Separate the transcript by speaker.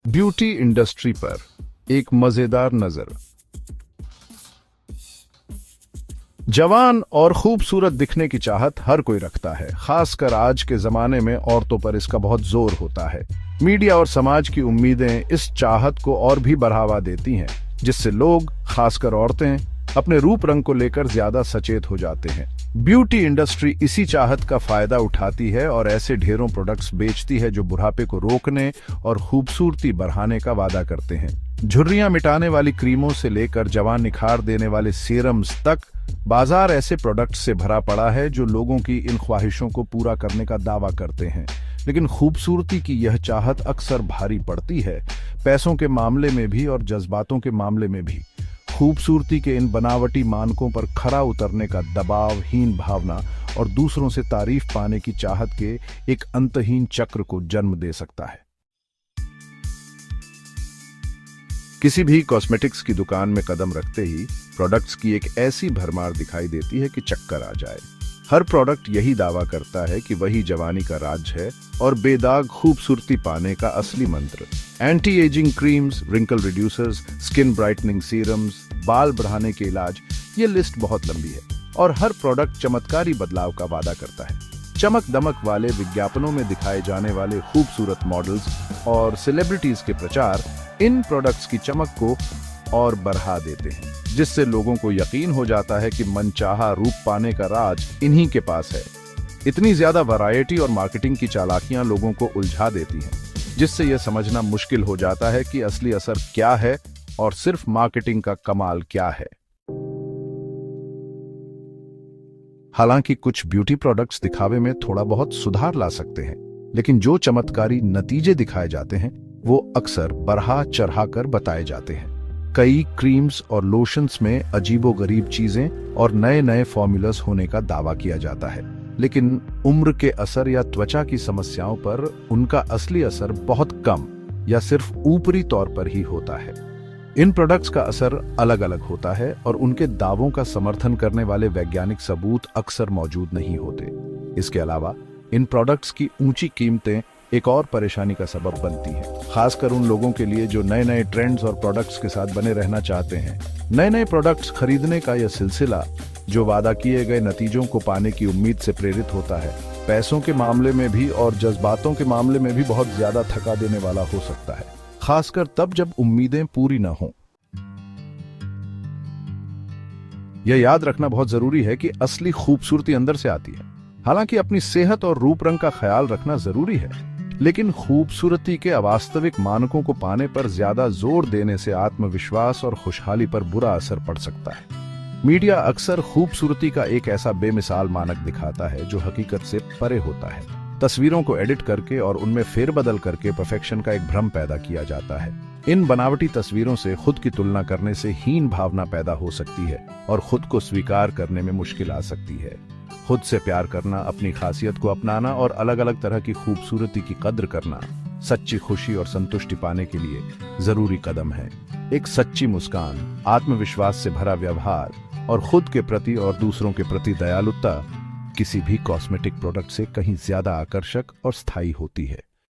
Speaker 1: Beauty industry पर एक मजेदार नजर। जवान और खूबसूरत दिखने की चाहत हर कोई रखता है, खासकर आज के जमाने में औरतों पर इसका बहुत जोर होता है। मीडिया और समाज की उम्मीदें इस चाहत को और भी बढ़ावा देती हैं, जिससे लोग, खासकर औरतें, अपने रूप रंग को लेकर ज्यादा सचेत हो जाते हैं। ब्यूटी इंडस्ट्री इसी चाहत का फायदा उठाती है और ऐसे ढेरों प्रोडक्ट्स बेचती है जो बुढ़ापे को रोकने और खूबसूरती बढ़ाने का वादा करते हैं। झुर्रियां मिटाने वाली क्रीमों से लेकर जवान निखार देने वाले सीरम्स तक, बाजार ऐसे प्रोडक्ट्स से भरा पड़ा है जो लोगों की इन ख्वाहिशों को पूरा करने का दावा करते हैं। लेकिन खूबसूरती की यह चाहत अक्सर भारी पड़ती है, पैसों के मामले में भी और जज्बातों के मामले में भी। खूबसूरती के इन बनावटी मानकों पर खरा उतरने का दबावहीन भावना और दूसरों से तारीफ पाने की चाहत के एक अंतहीन चक्र को जन्म दे सकता है। किसी भी कॉस्मेटिक्स की दुकान में कदम रखते ही प्रोडक्ट्स की एक ऐसी भरमार दिखाई देती है कि चक्कर आ जाए। हर प्रोडक्ट यही दावा करता है कि वही जवानी का राज है और बेदाग खूबसूरती पाने का असली मंत्र। Anti ageing creams, wrinkle reducers, skin brightening serums, बाल बढ़ाने के इलाज, ये लिस्ट बहुत लंबी है और हर प्रोडक्ट चमत्कारी बदलाव का वादा करता है। चमक दमक वाले विज्ञापनों में दिखाए जाने वाले खूबसूरत मॉडल्स और सेलिब्रिटीज के प्रचार इन प्रोडक्ट्स की चमक को और बढ़ा देते हैं, जिससे लोगों को यकीन हो जाता है कि मनचाहा रूप पाने का राज इन्हीं के पास है। इतनी ज्यादा वैरायटी और मार्केटिंग की चालाकियां लोगों को उलझा देती हैं, जिससे यह समझना मुश्किल हो जाता है कि असली असर क्या है और सिर्फ मार्केटिंग का कमाल क्या है। हालांकि कुछ ब्यूटी प्रोडक्ट्स दिखावे में थोड़ा बहुत सुधार ला सकते हैं, लेकिन जो चमत्कारी नतीजे दिखाए जाते हैं वो अक्सर बढ़ा चढ़ा कर बताए जाते हैं। कई क्रीम्स और लोशंस में अजीबोगरीब चीजें और नए नए फॉर्मूलास होने का दावा किया जाता है, लेकिन उम्र के असर या त्वचा की समस्याओं पर उनका असली असर बहुत कम या सिर्फ ऊपरी तौर पर ही होता है। इन प्रोडक्ट्स का असर अलग अलग होता है और उनके दावों का समर्थन करने वाले वैज्ञानिक सबूत अक्सर मौजूद नहीं होते। इसके अलावा इन प्रोडक्ट्स की ऊंची कीमतें एक और परेशानी का सबब बनती है, खासकर उन लोगों के लिए जो नए नए ट्रेंड्स और प्रोडक्ट्स के साथ बने रहना चाहते हैं। नए नए प्रोडक्ट्स खरीदने का यह सिलसिला, जो वादा किए गए नतीजों को पाने की उम्मीद से प्रेरित होता है, पैसों के मामले में भी और जज्बातों के मामले में भी बहुत ज्यादा थका देने वाला हो सकता है, खासकर तब जब उम्मीदें पूरी न हों। यह याद रखना बहुत जरूरी है कि असली खूबसूरती अंदर से आती है। हालांकि अपनी सेहत और रूप रंग का ख्याल रखना जरूरी है, लेकिन खूबसूरती के अवास्तविक मानकों को पाने पर ज्यादा जोर देने से आत्मविश्वास और खुशहाली पर बुरा असर पड़ सकता है। मीडिया अक्सर खूबसूरती का एक ऐसा बेमिसाल मानक दिखाता है जो हकीकत से परे होता है। तस्वीरों को एडिट करके और उनमें फेरबदल करके परफेक्शन का एक भ्रम पैदा किया जाता है। इन बनावटी तस्वीरों से खुद की तुलना करने से हीन भावना पैदा हो सकती है और खुद को स्वीकार करने में मुश्किल आ सकती है। खुद से प्यार करना, अपनी खासियत को अपनाना और अलग अलग तरह की खूबसूरती की कद्र करना सच्ची खुशी और संतुष्टि पाने के लिए जरूरी कदम है। एक सच्ची मुस्कान, आत्मविश्वास से भरा व्यवहार और खुद के प्रति और दूसरों के प्रति दयालुता किसी भी कॉस्मेटिक प्रोडक्ट से कहीं ज्यादा आकर्षक और स्थायी होती है।